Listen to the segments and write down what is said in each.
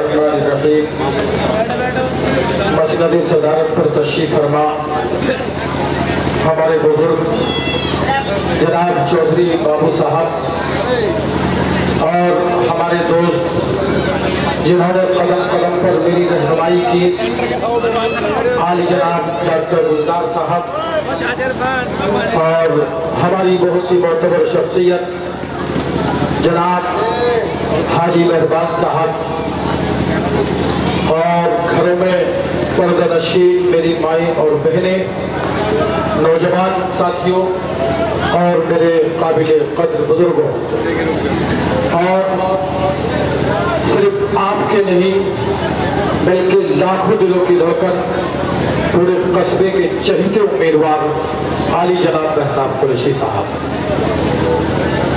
बिस्मिल्लाहिर्रहमानिर्रहीम। मसनद सदारत पर तशरीफ फरमा हमारे बुजुर्ग जनाब चौधरी बाबू साहब और हमारे दोस्त जिन्होंने कदम कदम पर मेरी रहनुमाई की, आली जनाब डॉक्टर गुलजार साहब और हमारी बहुत ही मोतबर शख्सियत जनाब हाजी मेहरबान साहब और घरों में पर्दानशी मेरी माएँ और बहनें, नौजवान साथियों और मेरे काबिल कद्र बुजुर्गों, और सिर्फ आपके नहीं बल्कि लाखों दिलों की धड़कन पूरे कस्बे के चहेते उम्मीदवार आली जनाब मेहताब कुरैशी साहब।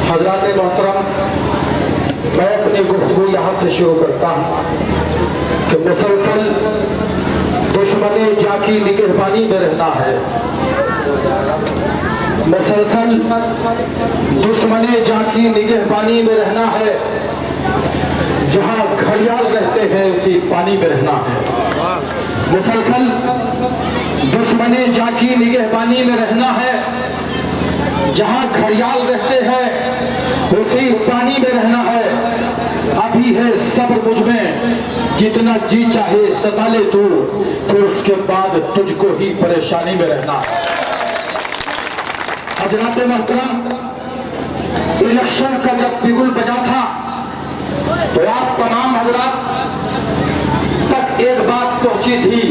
हजरात मोहतरम, मैं अपनी गुफ्तगू यहाँ से शुरू करता हूँ कि मुसलसल दुश्मने जाकी निगहबानी में रहना है, मुसलसल दुश्मने जाकी निगहबानी में रहना है, जहाँ घड़ियाल रहते हैं उसी पानी में रहना है। मुसलसल दुश्मने जाकी निगहबानी में रहना है, जहाँ घड़ियाल रहते हैं उसी पानी में रहना है। अभी है सब्र मुझ में, जितना जी चाहे सता ले तू, फिर उसके बाद तुझको ही परेशानी में रहना है। हजरात मोहतरम, इलेक्शन का जब बिगुल बजा था तो आप तमाम हजरात तक एक बात पहुंची थी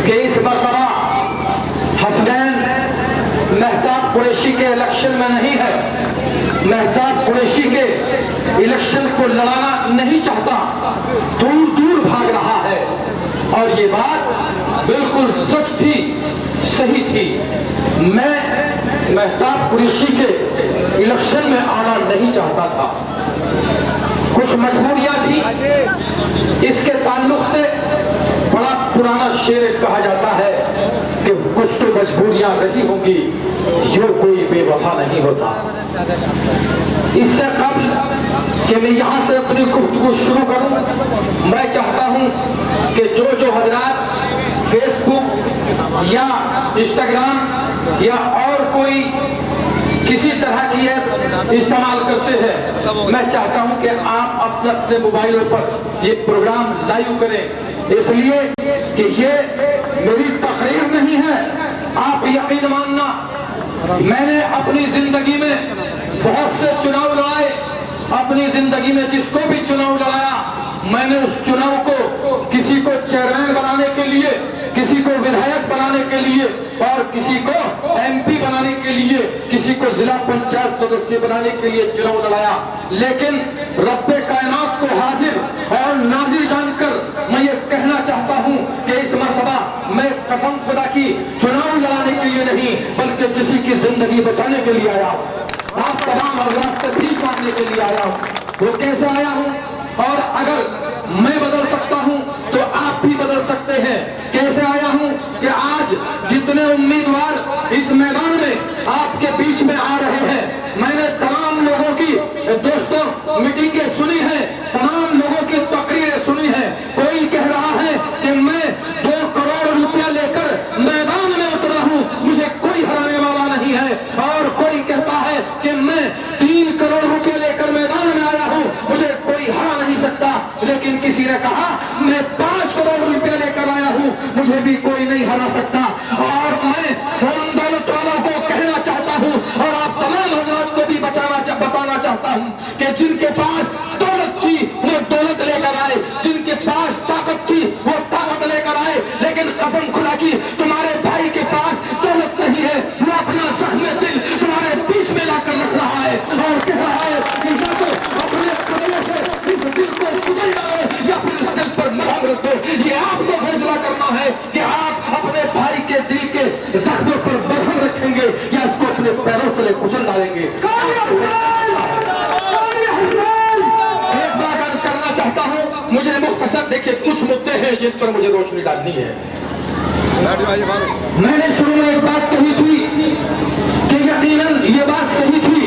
कि इस मरतबा हसनैन मेहताब कुरैशी के इलेक्शन में नहीं है, मेहताब कुरैशी के इलेक्शन को लड़ाना नहीं चाहता, दूर दूर भाग रहा है। और ये बात बिल्कुल सच थी, सही थी। मैं मेहताब कुरैशी के इलेक्शन में आना नहीं चाहता था, कुछ मजबूरियां थी। इसके ताल्लुक से बड़ा पुराना शेर कहा जाता है कि कुछ तो मजबूरियां रही होंगी, यूं कोई बेवफा नहीं होता। इससे कबल कि मैं यहाँ से अपनी गुफ्तगू शुरू करूँ, मैं चाहता हूँ कि जो हजरात फेसबुक या इंस्टाग्राम या और कोई किसी तरह की ऐप इस्तेमाल करते हैं, मैं चाहता हूं कि आप अपने अपने मोबाइलों पर ये प्रोग्राम लाइव करें, इसलिए कि ये मेरी तकरीर नहीं है। आप यकीन मानना, मैंने अपनी जिंदगी में बहुत से चुनाव लड़ाए, अपनी जिंदगी में जिसको भी चुनाव लड़ाया, मैंने उस चुनाव को किसी को चेयरमैन बनाने के लिए, किसी को विधायक बनाने के लिए और किसी को एमपी बनाने के लिए, किसी को जिला पंचायत सदस्य बनाने के लिए चुनाव लड़ाया। लेकिन रब्बे कायनात को हाजिर और नाजिर जानकर मैं ये कहना चाहता हूँ कि इस मर्तबा मैं कसम खुदा की चुनाव लड़ाने के लिए नहीं बल्कि किसी की जिंदगी बचाने के लिए आया हूँ। आप तमाम हजरात से भीख मांगने के लिए आया हूँ। वो कैसे आया हूँ? और अगर मैं बदल सकता हूँ तो आप भी बदल सकते हैं। कैसे आया हूँ कि आज जितने उम्मीदवार इस मैदान में आपके बीच में आ रहे हैं, मैंने तमाम लोगों की दोस्तों मीटिंगें सुनी हैं, तमाम लोगों की तकरीरें सुनी हैं। कोई कह रहा है कि मैं 2 करोड़ रुपया लेकर मैदान में उतरा हूँ, मुझे कोई हराने वाला नहीं है। और कोई कहता है कि मैं 3 करोड़ रुपया लेकर मैदान में आया हूँ, मुझे कोई हरा नहीं सकता। लेकिन किसी ने कहा मैं 5 करोड़ रुपया लेकर आया हूँ, मुझे भी कोई नहीं हरा सकता। और मैं उन दौलत वालों को कहना चाहता हूँ और आप तमाम हजरात को भी बताना चाहता हूँ कि जिनके पास दौलत थी वो दौलत लेकर आए, जिनके पास ताकत थी वो ताकत लेकर आए। लेकिन कसम खुदा की तुम्हारे भाई के पास दौलत नहीं है, वो अपना जख्म दिल तुम्हारे बीच में लाकर रख रहा है और कह रहा है कि या तो अपने कदमों से इस दिल को कुचल जाओ या फिर इस दिल पर मरहम रख दो। ये आपको फैसला करना है कि आप अपने भाई के दिल के जख्मों पर मरहम रखेंगे या इसको अपने पैरों तले कुचल डालेंगे। एक बात अर्ज करना चाहता हूँ, मुझे मुख्तसर देखिए कुछ मुद्दे हैं जिन पर मुझे रोशनी डालनी है। मैंने शुरू में एक बात कही थी कि यकीनन ये बात सही थी,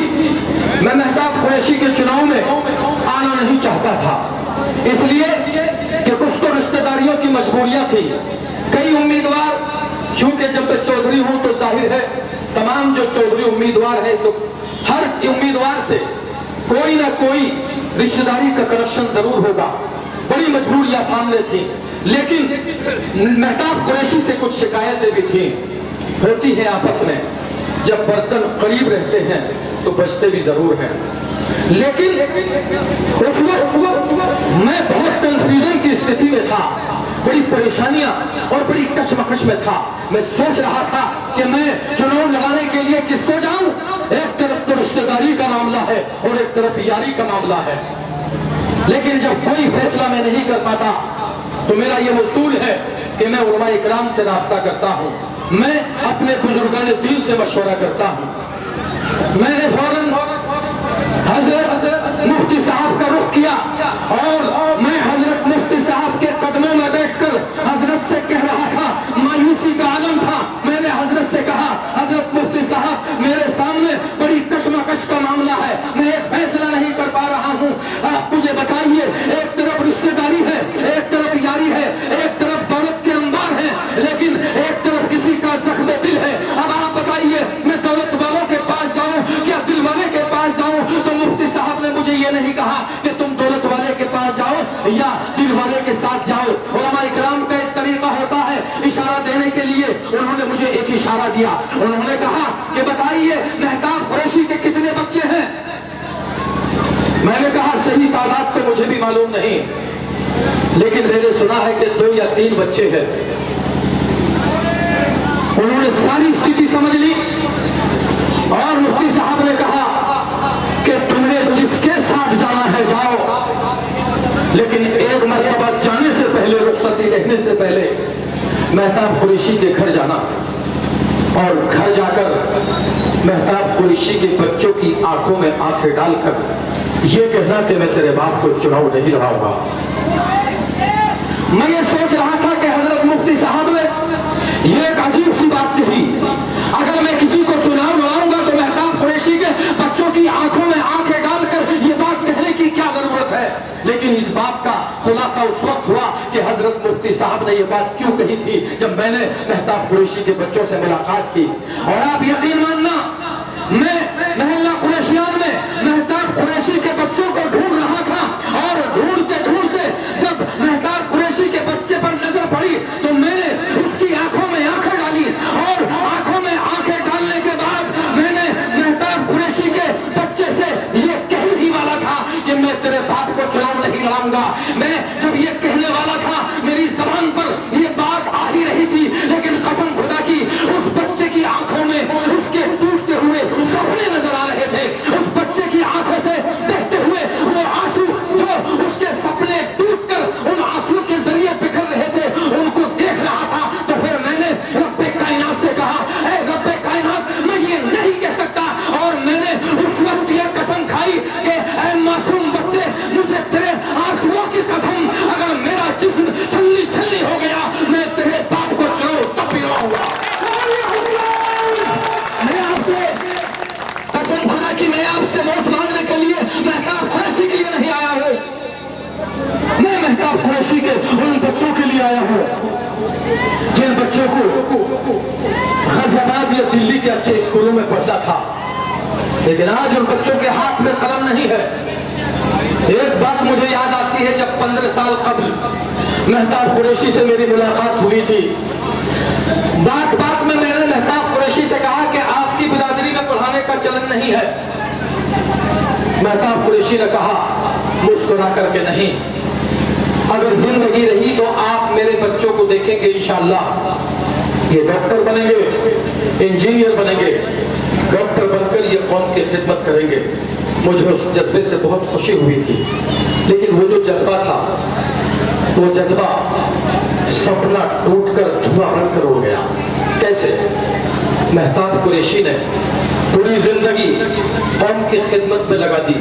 मैं मेहताब कुरैशी के चुनाव में आना नहीं चाहता था। इसलिए कि कुछ तो रिश्तेदारियों की मजबूरियां थी। कई उम्मीदवार, क्योंकि जब मैं चौधरी हूं तो जाहिर है तमाम जो चौधरी उम्मीदवार है तो हर उम्मीदवार से कोई ना कोई रिश्तेदारी का कनेक्शन जरूर होगा। बड़ी मजबूरियां सामने थी, लेकिन मेहताब कुरैशी से कुछ शिकायतें भी थी, होती हैं आपस में। जब बर्तन करीब रहते हैं तो बचते भी जरूर हैं। लेकिन उस वक्त मैं बहुत कंफ्यूजन की स्थिति में था, बड़ी परेशानियां और बड़ी कशमकश में था। मैं सोच रहा था कि मैं चुनाव लड़ाने के लिए किसको जाऊं। एक तरफ तो रिश्तेदारी का मामला है और एक तरफ यारी का मामला है, लेकिन जब कोई फैसला मैं नहीं कर पाता तो मेरा ये उसूल है कि मैं उलमा इकराम से राब्ता करता हूँ, मैं अपने बुजुर्गान दीन से मशवरा करता हूँ। मैंने फौरन हजरत मुफ्ती साहब का रुख किया और मैं हजरत मुफ्ती साहब के कदमों में बैठकर हजरत से कह रहा था, मायूसी का आलम था। मैंने हजरत से कहा, हजरत मुफ्ती साहब मेरे सामने बड़ी कशमकश का मामला है, मैं एक फैसला नहीं कर पा रहा हूँ, आप मुझे बताइए। एक तरफ रिश्तेदारी है, एक तरफ यारी है, एक तरफ दौलत के अंबार है, लेकिन एक तरफ किसी का जख्म दिल है। अब आप बताइए, मैं दौलत वालों के पास जाऊं क्या दिल वाले के पास जाऊं? तो मुफ्ती साहब ने मुझे ये नहीं कहा कि तुम दौलत वाले के पास जाओ या दिल वाले के साथ जाओ। उलमा इकराम का एक तरीका होता है इशारा देने के लिए। उन्होंने मुझे एक इशारा दिया, उन्होंने कहा कि बताइए मेहताब कुरैशी के कितने बच्चे हैं? मैंने कहा सही तादाद तो मुझे भी मालूम नहीं, लेकिन मैंने सुना है कि 2 या 3 बच्चे हैं। उन्होंने सारी स्थिति समझ ली और मुफ्ती साहब ने कहा कि तुम्हें जिसके साथ जाना है जाओ, लेकिन एक मरतबा जाने से पहले, रुखसती लेने से पहले मेहताब कुरैशी के घर जाना और घर जाकर मेहताब कुरैशी के बच्चों की आंखों में आंखें डालकर ये कहना कि मैं तेरे बाप को चुनाव नहीं लड़ाऊंगा। मैं ये सोच रहा था कि हजरत मुफ्ती साहब ने ये एक अजीब सी बात कही, अगर मैं किसी को चुनाव लड़ाऊंगा तो मेहताब कुरैशी के बच्चों की आंखों में आंखें डालकर ये बात कहने की क्या जरूरत है? लेकिन इस बात का खुलासा उस वक्त हुआ कि हजरत मुफ्ती साहब ने ये बात क्यों कही थी जब मैंने मेहताब कुरैशी के बच्चों से मुलाकात की। और आप यकीन मानना, मैं महल्ला कुरैशियान में मेहताब कुरैशी के बच्चों को ढूंढ रहा था और ढूंढते ढूंढते जब मेहताब कुरैशी के बच्चे पर नजर पड़ी तो मैंने उसकी आंखों में आंखें डाली और आंखों में आंखें डालने के बाद मैंने मेहताब कुरैशी के बच्चे से ये कहने ही वाला था कि मैं तेरे बाप को चुनाव नहीं लड़ाऊंगा। मैं जब ये कहने वाला था मेरी जबान पर ये बात आ ही रही थी, लेकिन कसम खुदा की उस बच्चे की आंखों में उसके टूटते हुए सपने नजर आ रहे थे। उस बच्चे की आंखों से बहते हुए वो आंसू जो उसके सपने टूटकर उन आंसू के जरिए बिखर रहे थे, उनको देख रहा था। तो फिर मैंने रब्बे कायनात से कहा, ऐ रब्बे कायनात, मैं ये नहीं कह सकता। और मैंने उस वक्त ये कसम खाई कि ऐ मासूम बच्चे, मुझे तेरे आंसुओं की कसम, अगर मेरा जिस्म छल्ली छल्ली हो गया मैं तेरे बाप को चुनाव तब भी लड़ाऊंगा। मैं आपसे कसम खुदा की, मैं आपसे वोट मांगने के लिए मेहताब कुरैशी के लिए नहीं आया हूं, मैं मेहताब कुरैशी के उन बच्चों के लिए आया हूं जिन बच्चों को गाजियाबाद या दिल्ली के अच्छे स्कूलों में पढ़ता था, लेकिन आज उन बच्चों के हाथ में कलम नहीं है। एक बात मुझे याद आती है, जब 15 साल कबल मेहताब कुरैशी से मेरी मुलाकात हुई थी, बात बात में मैंने मेहताब कुरैशी से कहा कि आपकी बिरादरी में पढ़ाने का चलन नहीं है। मेहताब कुरैशी ने कहा मुस्कुरा करके, नहीं, अगर जिंदगी रही तो आप मेरे बच्चों को देखेंगे इंशाअल्लाह ये डॉक्टर बनेंगे, इंजीनियर बनेंगे, डॉक्टर बनकर ये कौम की खिदमत करेंगे। मुझे उस जज्बे से बहुत खुशी हुई थी, लेकिन वो जो जज्बा था वो जज्बा सपना टूटकर धुआं बनकर हो गया। कैसे? मेहताब कुरैशी ने पूरी जिंदगी कौम की खिदमत में लगा दी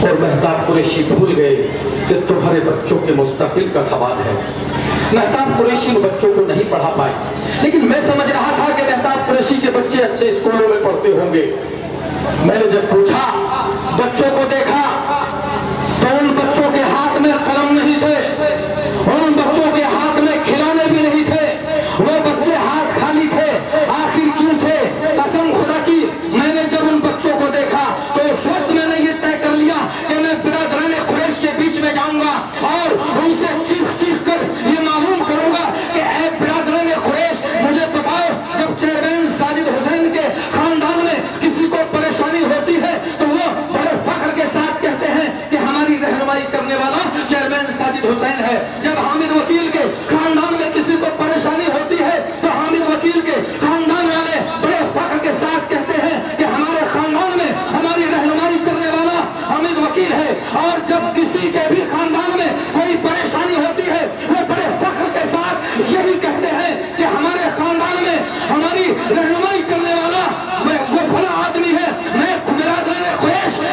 और मेहताब कुरैशी भूल गए कि तुम्हारे बच्चों के मुस्तकबिल का सवाल है। मेहताब कुरैशी ने बच्चों को नहीं पढ़ा पाए, लेकिन मैं समझ रहा था कि मेहताब कुरैशी के बच्चे अच्छे स्कूलों में पढ़ते होंगे। मैंने जब पूछा, बच्चों को देखा तो उन बच्चों के हाथ में कलम नहीं थे, हुसैन है। जब हामिद वकील के खानदान में किसी को परेशानी होती है तो हामिद वकील के खानदान वाले बड़े फख्र के साथ कहते हैं कि हमारे खानदान में हमारी रहनुमाई करने वाला हामिद वकील है। और जब किसी के भी खानदान में कोई परेशानी होती है वो बड़े फख्र के साथ यही कहते हैं कि हमारे खानदान में हमारी रहनुमाई करने वाला वो फला आदमी है। मैं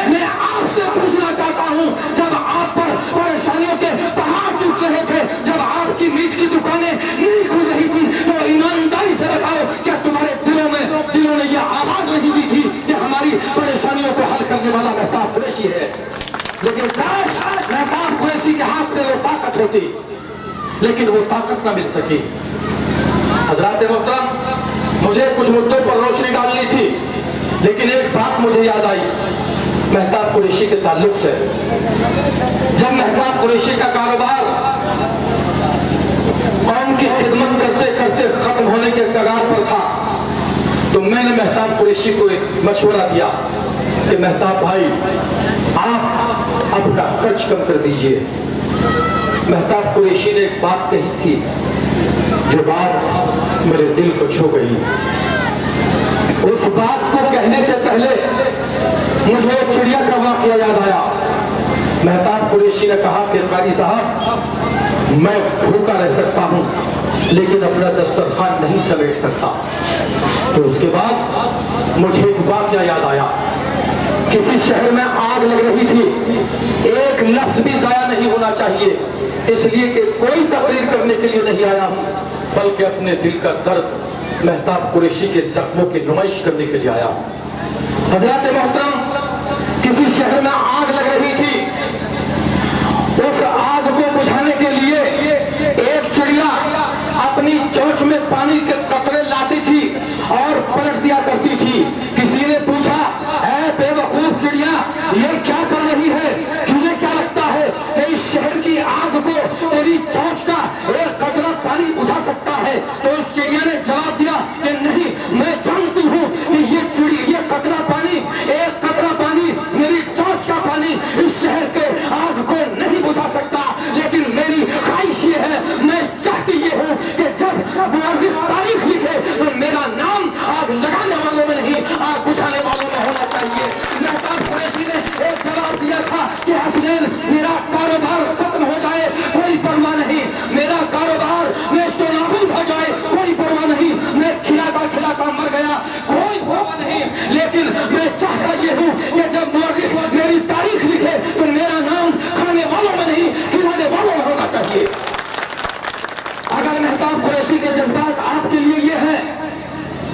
मैं आपसे पूछना चाहता हूं, जब आप पर परेशानियों के पहाड़ टूट रहे थे, जब आपकी मीट की दुकानें नहीं खुल रही थी, तो ईमानदारी से बताओ क्या तुम्हारे दिलों ने यह आवाज नहीं दी थी कि हमारी परेशानियों को हल करने वाला मेहताब कुरैशी है। लेकिन काश मेहताब कुरैशी के हाथ में वो ताकत होती, लेकिन वो ताकत न मिल सकी। हजरात मोहतरम, मुझे कुछ मुद्दों पर रोशनी डालनी थी, लेकिन एक बात मुझे याद आई मेहताब कुरैशी के ताल्लुक से। जब मेहताब कुरैशी का कारोबार कौम की खिदमत करते करते खत्म होने के कगार पर था, तो मैंने मेहताब कुरैशी को एक मशवरा दिया कि मेहताब भाई, आप अपना खर्च कम कर दीजिए। मेहताब कुरैशी ने एक बात कही थी जो बात मेरे दिल को छू गई। उस बात को कहने से पहले मुझे एक चिड़िया का वाकया याद आया। मेहताब कुरैशी ने कहा कि कारी साहब, मैं भूखा रह सकता हूं लेकिन अपना दस्तरखान नहीं समेट सकता। तो उसके बाद मुझे एक वाकया याद आया। किसी शहर में आग लग रही थी, एक लफ्ज भी जाया नहीं होना चाहिए, इसलिए कि कोई तकरीर करने के लिए नहीं आया हूं, बल्कि अपने दिल का दर्द मेहताब कुरैशी के जख्मों की नुमाइश करने के लिए आया। हजरत मोहतरम, किसी शहर में आग लग रही थी, उस आग को बुझाने के लिए एक चिड़िया अपनी चोंच में पानी के कतरे लाती थी और पलट दिया करती थी। किसी ने पूछा, ऐ बेवकूफ चिड़िया, ये क्या कर रही है? तुझे क्या लगता है कि इस शहर की आग को तेरी चोंच का एक कतरा पानी बुझा सकता है? तो उस चिड़िया ने जवाब दिया कि नहीं, मैं जानती हूँ कि ये कतरा पानी, एक कतरा पानी, मेरी चोंच का पानी इस शहर के आग को नहीं बुझा सकता। लेकिन मेरी ख्वाहिश ये है, मैं चाहती ये हूँ कि जब मुअर्रिख तारीख लिखे तो मेरा नाम आग लगाने वालों में नहीं, आग बुझाने वालों में होना चाहिए। मेहताब कुरैशी ने एक जवाब दिया था कि हसनैन, मेरा कारोबार खत्म हो जाए कोई परवाह नहीं, मेरा कारोबार नेस्तो नाबूद हो जाए कोई परवाह नहीं, मैं खिलाता खिलाता मर गया कोई परवाह नहीं, लेकिन मैं चाहता ये हूँ कि जब मुअर्रिख मेरी तारीख लिखे तो मेरा नाम खाने वालों में नहीं, खिलाने वालों में होना चाहिए। अगर मेहताब कुरैशी के जज्बात आपके लिए ये है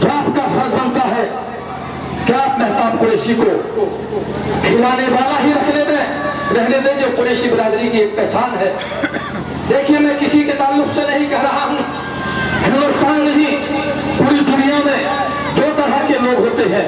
तो आपका फर्ज बनता है कि आप मेहताब कुरैशी को खिलाने वाला ही रहने दें जो कुरैशी बिरादरी की एक पहचान है। देखिए, मैं किसी के ताल्लुक से नहीं कह रहा हूं, हिंदुस्तान नहीं पूरी दुनिया में दो तरह के लोग होते हैं।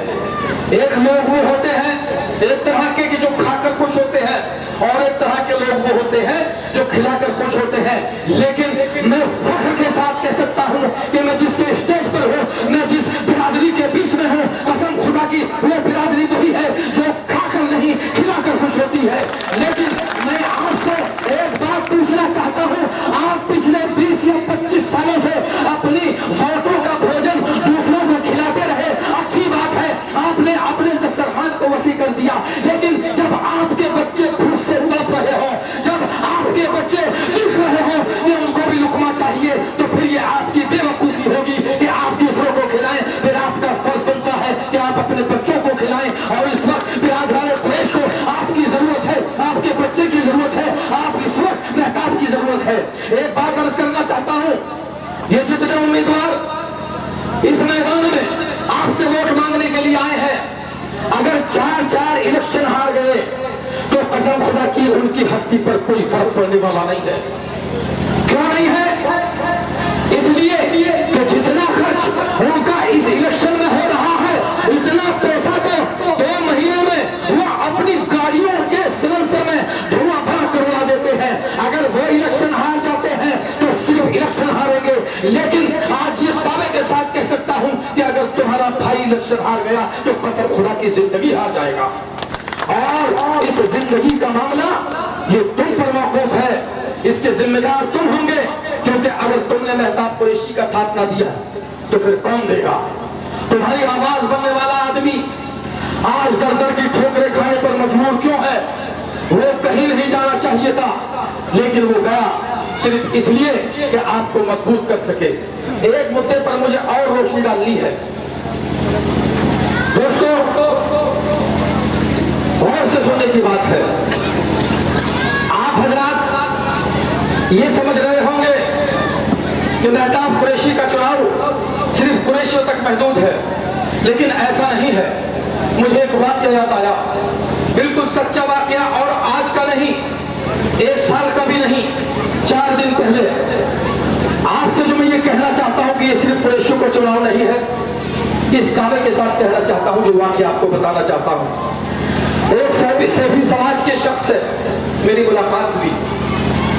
एक लोग वो होते हैं, एक तरह के जो खाकर खुश होते हैं, और एक तरह के लोग वो होते हैं जो खिलाकर खुश होते हैं। लेकिन मैं फख्र के साथ कह सकता हूं कि मैं जिसके स्टेज पर हूं, मैं जिस बिरादरी के बीच में हूं, कसम खुदा की वो बिरादरी वही है जो खाकर नहीं खिलाकर खुश होती है। लेकिन मैं आपसे एक बात पूछना चाहता हूं, आप पिछले 20 या 25 सालों से अपनी वोटों का भोजन दूसरों को खिलाते रहे, अच्छी बात है, आपने अपने दस्तरखान को वसी कर दिया। लेकिन जब आपके बच्चे भूख से तड़प रहे हो, जब आपके बच्चे चीख रहे हो कि उनको भी लुकमा चाहिए, तो फिर ये आपकी बेवकूफी होगी कि आप दूसरों को खिलाएं। फिर आपका फर्ज बनता है कि आप अपने बच्चों को खिलाएं। और इस वक्त बिरादरान कुरैश को आपकी जरूरत है, आपके बच्चे की जरूरत है, आप इस वक्त मेहताब की जरूरत है। एक बात अर्ज करना चाहता हूँ, ये जितने उम्मीदवार इस मैदान में आपसे वोट मांगने के लिए आए हैं, अगर 4 इलेक्शन हार गए तो कसम खुदा की उनकी हस्ती पर कोई फर्क पड़ने वाला नहीं है। क्यों नहीं है? इसलिए कि जितना खर्च उनका इस इलेक्शन में हो रहा है, इतना पैसा तो 2 महीने में वो अपनी गाड़ियों के सिलेंसर में धुआं भर कर उड़ा देते हैं। अगर वो इलेक्शन हार जाते हैं तो सिर्फ इलेक्शन हारेंगे, लेकिन आज ये दावे के साथ कह सकता हूं कि अगर तुम्हारा भाई इलेक्शन हार गया तो कसम खुदा की जिंदगी हार जाएगा। और इस जिंदगी का मामला ये तुम पर मौकूफ है اس کے ذمہ دار تم ہوں گے، کیونکہ اگر تم نے مہتاب قریشی کا ساتھ نہ دیا تو پھر کون دے گا؟ تمہاری آواز بننے والا آدمی آج در در کی ٹھوکریں کھانے پر مجبور کیوں ہے؟ وہ کہیں نہیں جانا چاہیے تھا، لیکن وہ گیا صرف اس لیے کہ آپ کو مضبوط کر سکے۔ ایک مدے پر مجھے اور روشنی ڈالنی ہے دوستو، غور سے سننے کی بات ہے۔ آپ حضرات یہ سمجھ رہے ہوں گے کہ مہتاب قریشی کا چناؤ صرف قریشیوں تک محدود ہے، لیکن ایسا نہیں ہے۔ مجھے ایک واقعہ یاد آیا، بالکل سچا واقعہ، اور آج کا نہیں، ایک سال کا بھی نہیں، 4 دن پہلے۔ آپ سے جو میں یہ کہنا چاہتا ہوں کہ یہ صرف قریشیوں کا چناؤ نہیں ہے، اس دعوے کے ساتھ کہنا چاہتا ہوں، جو واقعہ آپ کو بتانا چاہتا ہوں۔ ایک سیفی سماج کے شخص سے میری ملاقات ہوئی۔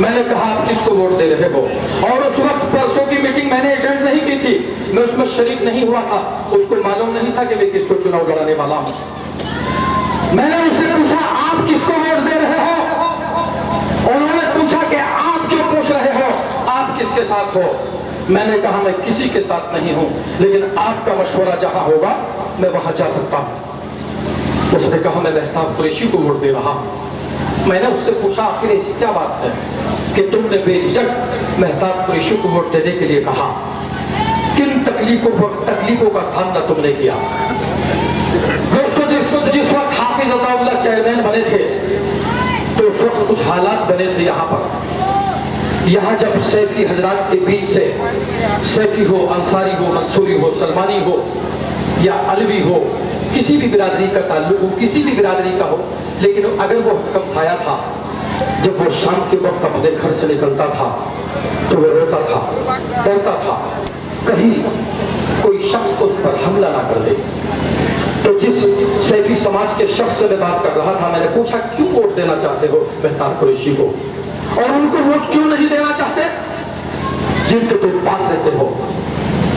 میں نے کہا آپ کس کو ووٹ دے رہے ہو؟ اور اس وقت پرسوں کی میٹنگ میں نے اٹینڈ نہیں کی تھی، میں اس میں شریک نہیں ہوا تھا، اس کو معلوم نہیں تھا کہ میں کس کو چناؤ لڑانے والا ہوں۔ میں نے اس سے پوچھا آپ کس کو ووٹ دے رہے ہو؟ انہوں نے پوچھا کہ آپ کیوں پوچھ رہے ہو، آپ کس کے ساتھ ہو؟ میں نے کہا میں کسی کے ساتھ نہیں ہوں، لیکن آپ کا مشورہ جہاں ہوگا میں وہاں جا سکتا ہوں۔ اس نے کہا میں مہتاب قریشی کو ووٹ دے رہا ہوں۔ میں نے اس سے پوچھا آخر ایسی کیا بات ہے کہ تم نے بے جھجک مہتاب قریشی کو ووٹ دینے کے لیے کہا؟ کن تکلیفوں کا سامنا تم نے کیا؟ دوستو، جس وقت حافظ عطا اللہ چیئرمین بنے تھے تو اس وقت کچھ حالات بنے تھے یہاں جب سیفی حضرات کے بیچ سے، سیفی ہو، انصاری ہو، منصوری ہو، سلمانی ہو یا علوی ہو، کسی بھی برادری کا تعلق ہو، کسی بھی برادری کا ہو، لیکن اگر وہ حکم سایہ تھا، جب وہ شام کے وقت اپنے گھر سے نکلتا تھا تو وہ روتا تھا، ڈرتا تھا کہیں کوئی شخص اس پر حملہ نہ کر دے۔ تو جس سیفی سماج کے شخص سے میں بات کر رہا تھا، میں نے پوچھا کیوں ووٹ دینا چاہتے ہو مہتاب قریشی کو، اور ان کو ووٹ کیوں نہیں دینا چاہتے جن کے تم پاس رہتے ہو؟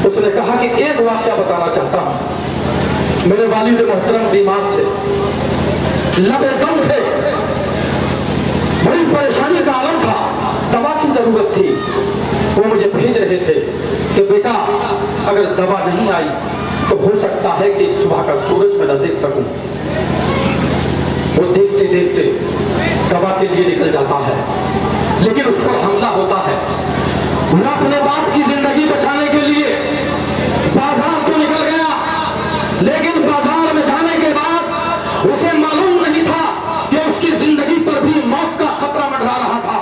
اس نے کہا کہ ایک واقعہ بتانا چاہتا ہوں، میرے والد محترم بیمار تھے، لبے دم تھے، بڑی پریشانی کا عالم تھا، دوا کی ضرورت تھی۔ وہ مجھے بھیج رہے تھے کہ بیٹا اگر دوا نہیں آئی تو ہو سکتا ہے کہ صبح کا سورج میں نہ دیکھ سکوں۔ وہ دیکھتے دیکھتے دوا کے لیے نکل جاتا ہے، لیکن اس پر حملہ ہوتا ہے۔ وہ اپنے باپ کی زندگی بچانے کے لیے بازار تو نکل گیا، لیکن بازار میں جانے کے بعد اسے معلوم نہیں تھا کہ اس کی زندگی پر بھی موت کا خطرہ منڈرا رہا تھا۔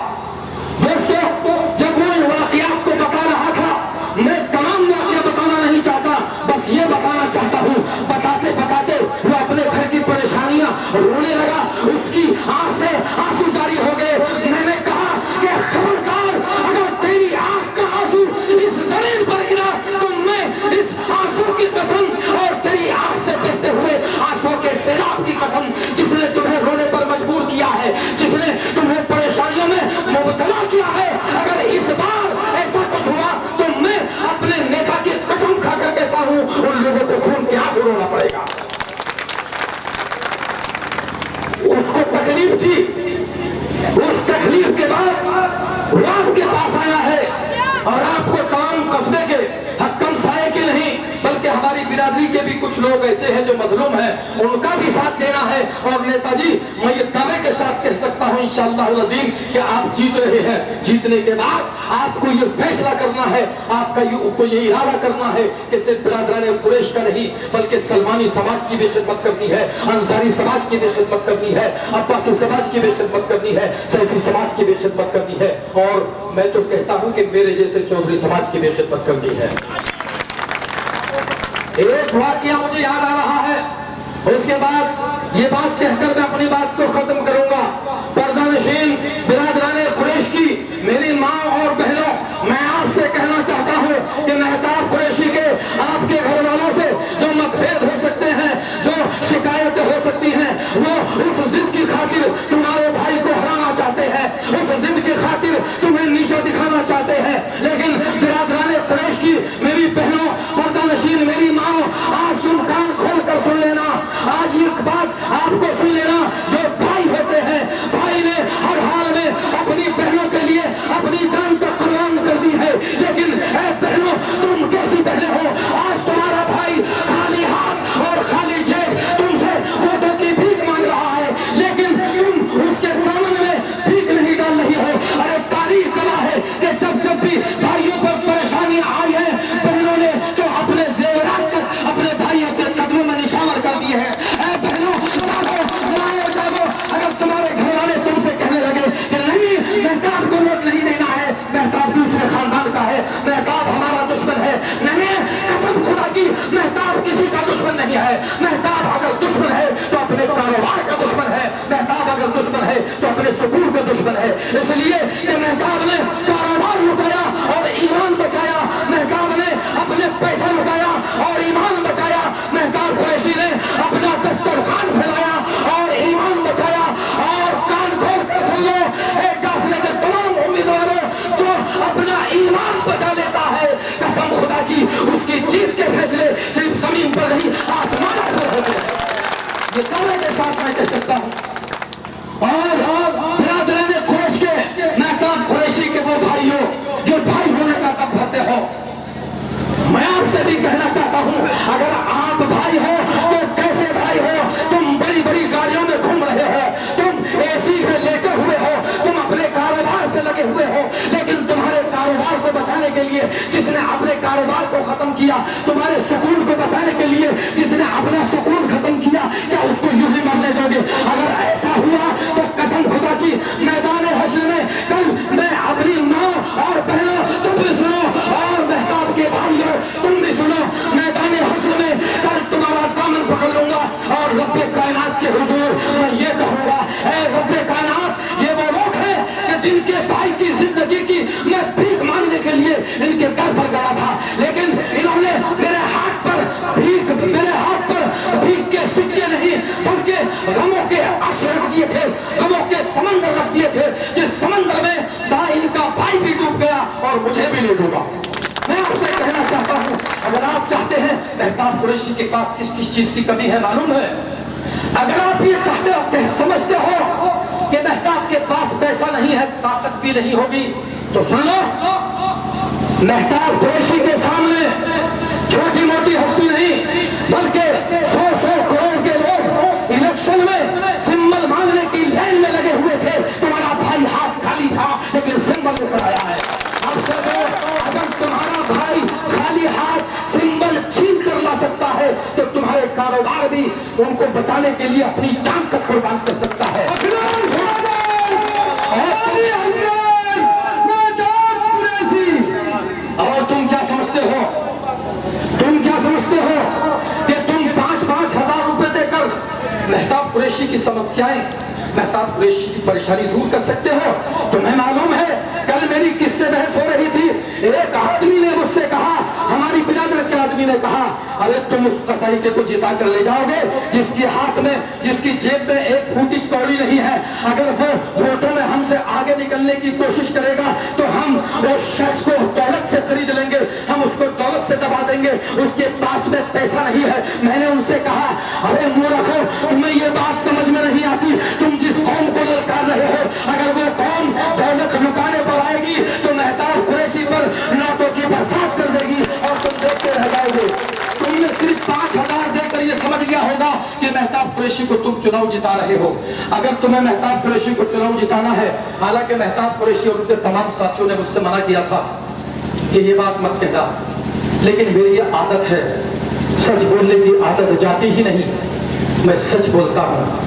دوستو، جب وہ ان واقعات کو بتا رہا تھا، میں تمام واقعہ بتانا نہیں چاہتا، بس یہ بتانا چاہتا ہوں، بتاتے بتاتے وہ اپنے گھر کی پریشانیاں رونے لگا، اس کی آنکھ سے آنسو جاری ہو گئے۔ میں نے کہا کہ خبردار، اگر تیری آنکھ کا آنسو اس زمین پر گرا تو میں اس آنسو کی قسم اور تیری آنکھ سے بہتے ہوئے آنسو کے سیلاب کی قسم، جس نے تمہیں رونے پر مجبور کیا ہے، جس نے تمہیں پریشانیوں میں مبتلا کیا ہے، اگر اس بار ایسا کچھ ہوا تو میں اپنے نیتا کی قسم کھا کر کہتا ہوں ان لوگوں کو خون کے آنسو رونا پڑے گا۔ اس کو تکلیف تھی، اس تکلیف کے بعد وہ آپ کے پاس آیا ہے، اور آپ کو تمام قصبے کے حکم سائے کے نہیں بلکہ ہماری برادری کے بھی کچھ لوگ ایسے ہیں جو مظلوم ہیں، ان کا بھی ساتھ دینا ہے۔ اور نیتا جی، میں یہ دعوے کے ساتھ کہہ سکتا ہوں انشاءاللہ العظیم کہ آپ جیت رہے ہیں۔ جیتنے کے بعد آپ کو یہ فیصلہ کرنا ہے، آپ کا یہ ارادہ کرنا ہے کہ صرف برادران قریش کا نہیں بلکہ سلمانی سماج کی بھی خدمت کرنی ہے، انصاری سماج کی بھی خدمت کرنی ہے، عباسی سماج کی بھی خدمت کرنی ہے، سیفی سماج کی بھی خدمت کرنی ہے، اور میں تو کہتا ہوں کہ میرے جیسے چودھری سماج کی بھی خدمت کرنی ہے۔ ایک واقعہ مجھے یاد آ رہا ہے، اس کے بعد یہ بات کہہ کر میں اپنی بات کو ختم کروں گا۔ پردہ نشین برادران قریش کی میری ماں اور بہنوں، میں آپ سے کہنا چاہتا ہوں کہ مہتاب قریشی کے آپ کے گھر والوں سے جو متبھید ہو سکتے ہیں، جو شکایتیں ہو سکتی ہیں، وہ اس ضد کی خاطر تمہارے بھائی کو ہرانا چاہتے ہیں، اس ضد کی خاطر تمہیں نیچا دکھانا چاہتے ہیں، لیکن برادران قریش کی میری بہنوں، پردہ نشین میری ماں، آج تم کان کھول کر سن لینا، آج ایک بات آپ کو سن لینا، جو بھائی ہوتے ہیں، بھائی نے ہر حال میں اپنی بہنوں کے لیے دشمن ہے تو اپنے سکون کا دشمن ہے. اس لیے کہ مہتاب نے کاروبار لٹایا اور ایمان بچایا, مہتاب نے اپنے پیسہ لٹایا اور ایمان بچایا, مہتاب قریشی نے اپنا دسترخوان پھیلایا اور ایمان بچایا. اور کان کھول کر سن لو, ایک فاصلے کے تمام امیدواروں جو اپنا ایمان بچا لیتا ہے, قسم خدا کی اس کی جیت کے فیصلے صرف زمین پر نہیں آسمان پر ہوتے ہیں. یہ دعوے کے ساتھ میں کہہ سکتا ہوں. اور برادران قریش کے, مہتاب قریشی کے وہ بھائیوں جو بھائی ہونے کا کب بھرتے ہو, میں آپ سے بھی کہنا چاہتا ہوں, اگر آپ بھائی ہو تو کیسے بھائی ہو؟ تم بڑی بڑی گاڑیوں میں گھوم رہے ہو, تم اے سی میں لیٹے ہوئے ہو, تم اپنے کاروبار سے لگے ہوئے ہو, لیکن تمہارے کاروبار کو بچانے کے لیے جس نے اپنے کاروبار کو ختم کیا, تمہارے سکون کو بچانے کے لیے جس نے اپنا سکون ختم کیا, کیا اس کو یوں ہی مرنے دو گے؟ اگر ایسا ہوا تو قسم خدا کی میدان حشر میں کل میں اپنی ماں اور بہنوں, تم بھی سنو, اور مہتاب کے بھائیوں تم بھی سنو, میدان حشر میں کل تمہارا دامن پکڑ لوں گا اور رب کائنات کے حضور میں یہ کہوں گا, اے رب کائنات, یہ وہ لوگ ہیں کہ جن کے بھائی کی زندگی کی میں بھیک مانگنے کے لیے ان کے گھر پر گیا تھا, لیکن انہوں نے میرے ہاتھ پر بھیک کے سکے نہیں بلکہ غموں کے عرش رکھ دیے تھے, غموں کے سمندر رکھ دیے تھے, جس سمندر میں ان کا بھائی بھی ڈوب گیا اور مجھے بھی لے ڈوبا. میں آپ سے کہنا چاہتا ہوں, اگر آپ چاہتے ہیں مہتاب قریشی کے پاس کس کس چیز کی کمی ہے معلوم ہے, اگر آپ یہ چاہتے ہو, سمجھتے ہو کہ مہتاب کے پاس پیسہ نہیں ہے, طاقت بھی نہیں ہوگی, تو سن لو, مہتاب قریشی کے سامنے چھوٹی موٹی ہستی نہیں بلکہ 100 کروڑ کے لوگ الیکشن میں سمبل مانگنے کی لائن میں لگے ہوئے تھے. تمہارا بھائی ہاتھ خالی تھا لیکن سمبل لے کر آیا ہے. اب سے اگر تمہارا بھائی خالی ہاتھ سمبل چھین کر لا سکتا ہے تو تمہارے کاروبار بھی ان کو بچانے کے لیے اپنی جان تک قربان کر سکتا ہے. اور تم کیا سمجھتے ہو, کہ تم 5,000 روپے دے کر مہتاب قریشی کی سمسیائیں, مہتاب قریشی کی پریشانی دور کر سکتے ہو؟ تمہیں معلوم ہے کل میری کس سے بحث ہو رہی تھی, ایک آدمی نے مجھ سے کہا, ہماری برادر کے آدمی نے کہا, ارے تم اس قصائدے کو جتا کر لے جاؤ گے جس کے ہاتھ میں, جس کی جیب میں ایک پھوٹی کوڑی نہیں ہے, اگر وہ ووٹوں میں ہم سے آگے نکلنے کی کوشش کرے گا تو ہم اس شخص کو دولت سے خرید لیں گے, ہم اس کو دولت سے دبا دیں گے, اس کے پاس میں پیسہ نہیں ہے. میں نے ان سے کہا, ارے مورخو, تمہیں یہ بات سمجھ میں نہیں آتی, تم جس قوم کو للکار رہے ہو, اگر وہ قوم دولت لٹانے پر آئے گی تو مہتاب قریشی پر نوٹوں کی برسات کر دے گی اور تم دیکھتے رہ جاؤ گے. تم نے صرف 5,000 دے کر یہ سمجھ لیا ہوگا کہ مہتاب قریشی کو تم چناؤ جتا رہے ہو. اگر تمہیں مہتاب قریشی کو چناؤ جتانا ہے, حالانکہ مہتاب قریشی اور ان کے تمام ساتھیوں نے مجھ سے منع کیا تھا کہ یہ بات مت کہنا, لیکن میری یہ عادت ہے, سچ بولنے کی عادت جاتی ہی نہیں, میں سچ بولتا ہوں.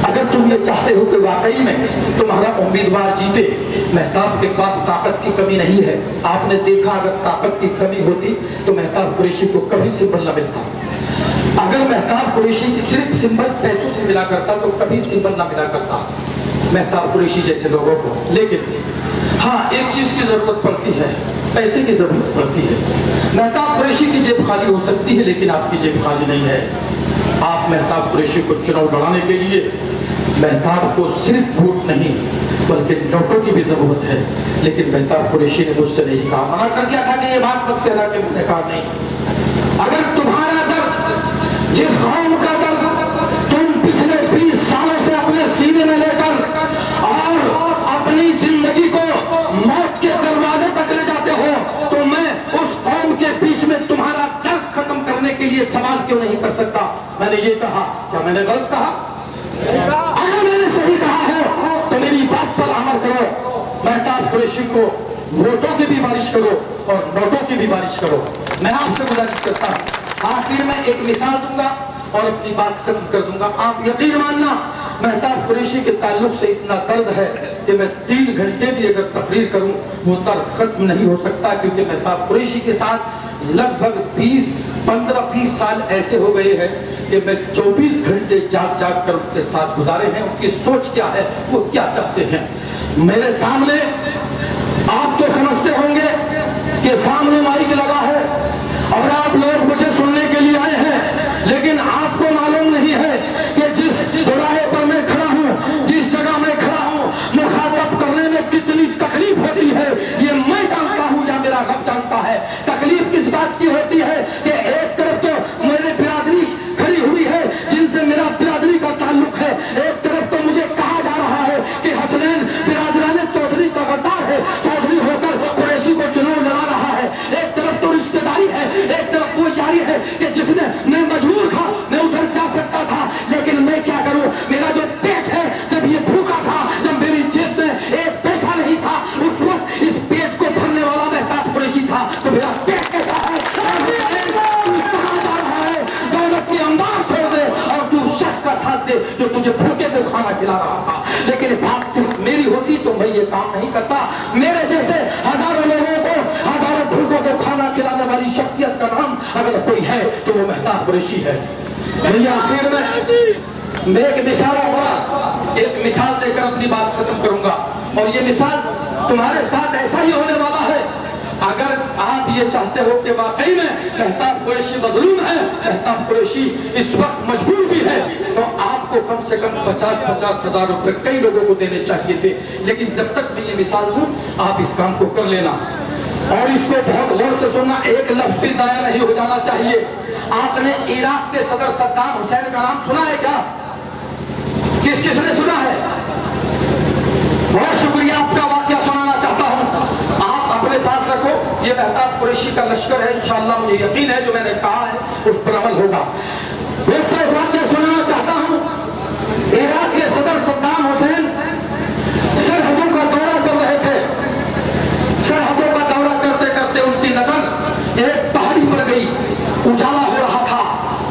اگر تم یہ چاہتے ہو کہ واقعی میں تمہارا امیدوار جیتے, مہتاب کے پاس طاقت کی کمی نہیں ہے. آپ نے دیکھا اگر طاقت کی کمی ہوتی تو مہتاب قریشی کو کبھی سمبل نہ ملتا. اگر مہتاب قریشی صرف سمبل پیسوں سے ملا کرتا تو کبھی سمبل نہ ملا کرتا مہتاب قریشی جیسے لوگوں کو. لیکن ہاں, ایک چیز کی ضرورت پڑتی ہے, پیسے کی ضرورت پڑتی ہے. مہتاب قریشی کی جیب خالی ہو سکتی ہے لیکن آپ کی جیب خالی نہیں ہے. آپ مہتاب قریشی کو چناؤ لڑانے کے لیے مہتاب کو صرف ووٹ نہیں بلکہ نوٹوں کی بھی ضرورت ہے. لیکن مہتاب قریشی نے مجھ سے نہیں کہا, منع کر دیا تھا کہ یہ بات مت کہنا, کہ میں نے کہا نہیں. اگر تمہارا درد, جس قوم کا درد تم پچھلے 20 سالوں سے اپنے سینے میں لے کر اور اپنی زندگی کو موت کے دروازے تک لے جاتے ہو, تو میں اس قوم کے بیچ میں تمہارا درد ختم کرنے کے لیے سوال کیوں نہیں کر سکتا. میں نے یہ کہا, کیا میں نے غلط کہا؟ اگر میں نے صحیح کہا ہے تو میری بات پر عمل کرو. مہتاب قریشی کو ووٹوں کی بھی بارش کرو اور نوٹوں کی بھی بارش کرو. میں آپ سے گزارش کرتا ہوں, آخر میں ایک مثال دوں گا اور اپنی بات ختم کر دوں گا. آپ یقین ماننا, مہتاب قریشی کے تعلق سے اتنا درد ہے کہ میں 3 گھنٹے بھی اگر تقریر کروں وہ درد ختم نہیں ہو سکتا, کیونکہ مہتاب قریشی کے ساتھ لگ بھگ 20 15-20 साल ऐसे हो गए हैं कि मैं 24 घंटे जाग जाग कर उनके साथ गुजारे हैं। उनकी सोच क्या है, वो क्या चाहते हैं। मेरे सामने आप तो समझते होंगे कि सामने माइक लगा है और आप लोग मुझे सुनने के लिए आए हैं, लेकिन आपको मालूम नहीं है कि जिस दोराहे पर मैं खड़ा हूँ, जिस जगह मैं खड़ा हूँ, मुखातब करने में कितनी तकलीफ होती है ये मैं जानता हूँ या मेरा रब जानता है। तकलीफ किस बात की होती है कि एक तरफ तो मेरी बिरादरी खड़ी हुई है जिनसे मेरा बिरादरी का ताल्लुक है, एक तरफ तो मुझे कहा जा रहा है कि हसनैन बिरादरान चौधरी का गद्दार है, चौधरी होकर कुरैशी को चुनाव लड़ा रहा है। एक तरफ तो रिश्तेदारी है, एक तरफ वो जारी है कि जिसने मैं मजबूर था, मैं उधर जा सकता था, लेकिन मैं क्या करूं, मेरा जो पेट है जब ये भूखा था, जब मेरी जेब में एक पैसा नहीं था, उस वक्त इस पेट को भरने वाला मेहताब कुरैशी था, तो मेरा पेट कैसा है, कहां जा रहा है। दौलत के अंबार छोड़ दे और तू शख्स का साथ दे जो तुझे भूखे को खाना खिला रहा था। लेकिन बात सिर्फ मेरी होती तो मैं ये काम नहीं करता। मेरे जैसे हजारों लोगों को, हजारों भूखों को खाना खिलाने वाली शख्सियत का नाम अगर कोई है तो वो मेहताब कुरैशी है। भैया आखिर में मैं एक मिसाल देकर अपनी बात खत्म करूंगा, और ये मिसाल तुम्हारे साथ ऐसा ही होने वाला है। अगर आप ये चाहते हो कि वाकई में मेहताब कुरैशी मजलूम है, मेहताब कुरैशी इस वक्त मजबूर भी है, तो आपको कम से कम 50-50 हजार रुपए कई लोगों को देने चाहिए थे। लेकिन जब तक मैं ये मिसाल दूं, आप इस काम को कर लेना और इसको बहुत गौर से सुनना, एक लफ्ज भी जाया नहीं हो जाना चाहिए। आपने इराक के सदर सद्दाम हुसैन का नाम सुना है क्या? किसने सुना है? बहुत शुक्रिया, आपका वाकया सुनाना चाहता हूं, आप अपने पास रखो। ये मेहताब कुरैशी का लश्कर है, इंशाअल्लाह मुझे यकीन है जो मैंने कहा है उस पर अमल होगा। दूसरा वाकया सुनाना चाहता हूं। इराक के सदर सद्दाम हुसैन सरहदों का दौरा कर रहे थे। सरहदों का दौरा करते करते उनकी नजर एक पहाड़ी पर गई, उजाला हो रहा था।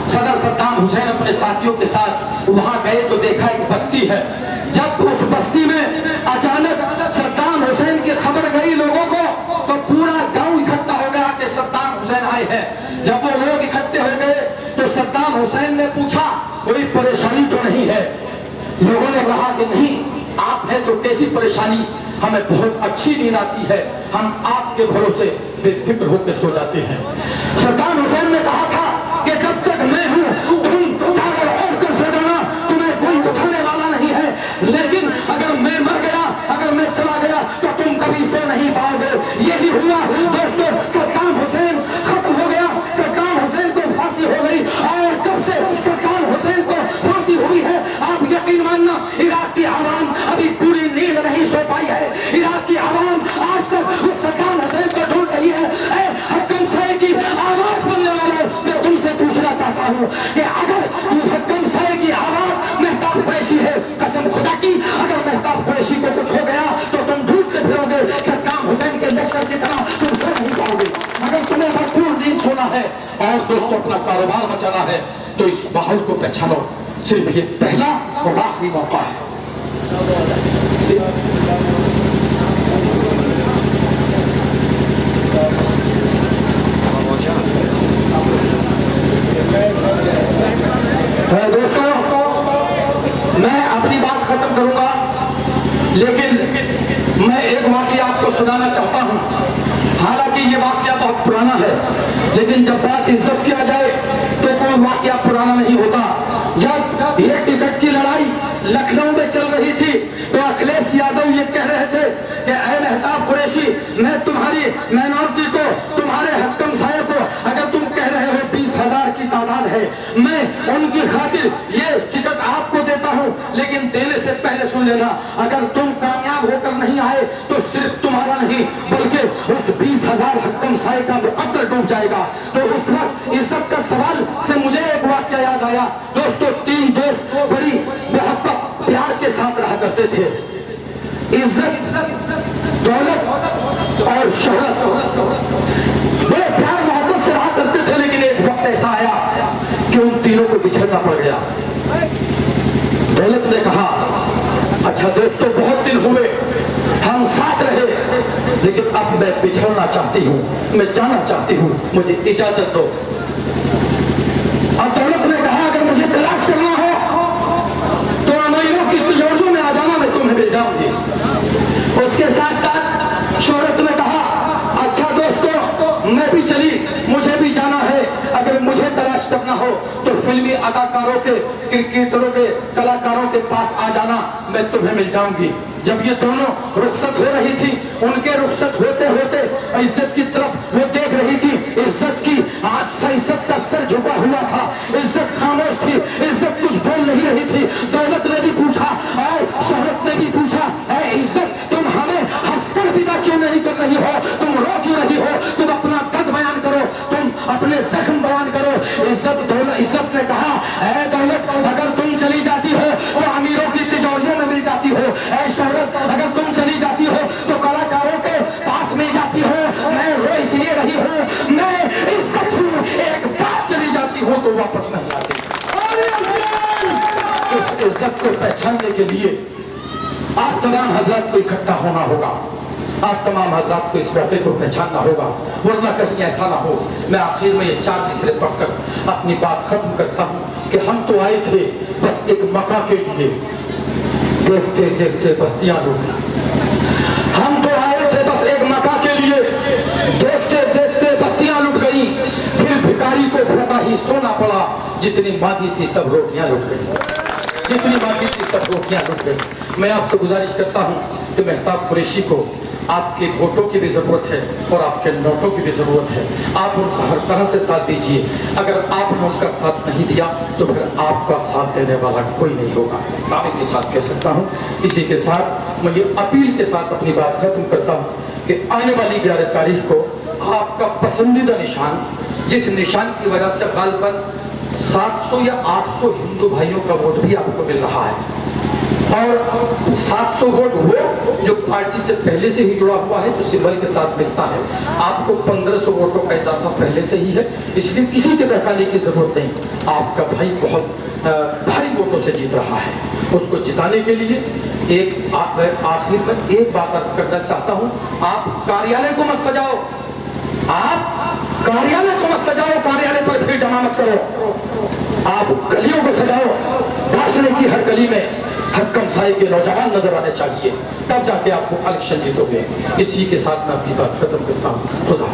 सदर सद्दाम हुसैन अपने साथियों के साथ वहां गए तो देखा एक बस्ती है। जब उस बस्ती में अचानक सद्दाम हुसैन की खबर गई लोगों को, तो पूरा गांव इकट्ठा हो गया कि सद्दाम हुसैन आए हैं। जब वो लोग इकट्ठे हो गए तो सद्दाम हुसैन ने पूछा कोई परेशानी तो नहीं है? लोगों ने कहा कि नहीं, आप हैं तो कैसी परेशानी, हमें बहुत अच्छी नींद आती है, हम आपके भरोसे बेफिक्र होकर सो जाते हैं। सद्दाम हुसैन ने कहा था कि जब तक मैं हूं तुम चादर ओढ़ कर सो जाना, तुम्हें कोई उठाने वाला नहीं है, लेकिन अगर मैं मर गया, अगर मैं चला गया तो तुम कभी सो नहीं पाओगे। यही हुआ दोस्तों, सद्दाम हुसैन खत्म हो गया, सद्दाम हुसैन को फांसी हो गई। और जब से सद्दाम हुसैन को फांसी हुई है, आप यकीन मानना इराक की आवाम अभी पूरी नींद नहीं सो पाई है। इराक की आवाम आज तक उस सद्दाम हुसैन को ढूंढ रही है। हक्कम साहब की आवाज बनने वालों, मैं तुमसे पूछना चाहता हूँ कि अगर हक्कम साहब की आवाज मेहताब कुरैशी है, कसम खुदा की अगर मेहताब कुरैशी को कुछ हो गया तो तुम ढूंढते फिरोगे सद्दाम हुसैन के लश्कर की तरह, तुम सो नहीं पाओगे। अगर तुम्हें भरपूर नींद सोना है और दोस्तों अपना कारोबार बचाना है तो इस माहौल को पहचानो। सिर्फ ये पहला और आखिरी मौका है। दोस्तों मैं अपनी बात खत्म करूंगा, लेकिन मैं एक वाकया आपको सुनाना चाहता हूं। हालांकि ये वाकया बहुत पुराना है, लेकिन जब बात इज्जत किया जाए तो कोई वाकया पुराना नहीं होता। जब ये टिकट की लड़ाई लखनऊ में चल रही थी तो अखिलेश यादव ये कह रहे थे कि ऐ मेहताब कुरैशी, मैं तुम्हारी माइनॉरिटी को, तुम्हारे हक्कम साहब को, अगर तुम कह रहे हो 20,000 की तादाद है, मैं उनकी खातिर ये टिकट आपको देता हूं, लेकिन देने से पहले सुन लेना, अगर तुम कामयाब होकर नहीं आए तो सिर्फ तुम्हारा नहीं बल्कि उस 20,000 हक्कम साहब का मुकद्दर डूब जाएगा। तो उस वक्त इज्जत का सवाल से मुझे एक वाकया याद आया। दोस्तों 3 दोस्त बड़ी मोहब्बत प्यार के साथ रहा करते थे, इज्जत, दौलत और शोहरत, बड़े प्यार मोहब्बत से रहा करते थे। लेकिन एक वक्त ऐसा आया कि उन तीनों को बिछड़ना पड़ गया। दौलत ने कहा अच्छा दोस्तों, बहुत दिन हुए हम साथ रहे, लेकिन अब मैं बिछड़ना चाहती हूँ, मैं जाना चाहती हूँ, मुझे इजाजत दो। अब दौलत ने कहा अगर मुझे तलाश करना हो तो अमीरों की तिजोरियों में आ जाना, मैं तुम्हें मिल जाऊंगी। उसके साथ साथ शोहरत ने कहा अच्छा दोस्तों मैं भी चली, मुझे भी जाना है, अगर मुझे तलाश करना हो तो फिल्मी अदाकारों के, क्रिकेटरों के, कलाकारों के पास आ जाना, मैं तुम्हें मिल जाऊंगी। जब ये दोनों रुखसत हो रही थी, उनके रुखसत होते होते इज्जत की तरफ वो देख रही थी। इज्जत की आज से इज्जत का सर झुका हुआ था, इज्जत खामोश थी, इज्जत कुछ बोल नहीं रही थी। दौलत ने भी पूछा और शोहरत ने भी पूछा, ऐ इज्जत तुम हमें हंसकर विदा क्यों नहीं कर रही हो, तुम रो क्यों रही हो, तुम अपना दर्द बयान करो, तुम अपने जख्म बयान करो। इज्जत ने कहा ऐ दौलत अगर तुम चली जाती हो तो अमीरों की तिजोरियों में मिल जाती हो, ऐ शोहरत अगर तुम चली जाती हो तो कलाकारों के पास मिल जाती हो, मैं रो इसलिए रही हूँ, मैं इज्जत हूँ, एक बार चली जाती हो तो वापस नहीं आती। इस इज्जत को पहचानने के लिए आप तमाम हजरत को इकट्ठा होना होगा, आप तमाम हजरत को इस मौके को पहचानना होगा, वरना कहीं ऐसा ना हो मैं आखिर में ये 4 मिसरे पढ़कर अपनी बात खत्म करता हूँ कि हम तो आए थे बस एक मका के लिए, देखते देखते बस्तियां लूट गई। हम तो आए थे बस एक मका के लिए, देखते देखते बस्तियां लुट गई। फिर भिखारी को भूखा ही सोना पड़ा, जितनी मांगी थी सब रोटियां लुट गई, जितनी मांगी थी सब रोटियां लुट गई। मैं आपसे गुजारिश करता हूँ कि मेहताब कुरैशी को आपके वोटों की भी जरूरत है और आपके नोटों की भी जरूरत है, आप उनका हर तरह से साथ दीजिए। अगर आपने उनका साथ नहीं दिया तो फिर आपका साथ देने वाला कोई नहीं होगा, दावे के साथ कह सकता हूँ। इसी के साथ मैं ये अपील के साथ अपनी बात खत्म करता हूँ कि आने वाली 11 तारीख को आपका पसंदीदा निशान, जिस निशान की वजह से गालिबन 700 या 800 हिंदू भाइयों का वोट भी आपको मिल रहा है, और 700 वोट वो जो पार्टी से पहले से ही जुड़ा हुआ है, जो सिंबल के साथ मिलता है, आपको 1500 वोटों का इजाफा पहले से ही है, इसलिए किसी के बहकाने की जरूरत नहीं। आपका भाई बहुत भारी वोटों से जीत रहा है, उसको जिताने के लिए एक आखिर में एक बात अर्ज करना चाहता हूँ, आप कार्यालय को मत सजाओ, आप कार्यालय को मत सजाओ, कार्यालय पर भीड़ जमा मत करो, आप गलियों को सजाओ, भाषण की हर गली में हक्कम साई के नौजवान नजर आने चाहिए, तब जाके आपको इलेक्शन जीतोगे। इसी के साथ मैं अपनी बात खत्म करता हूँ। खुदा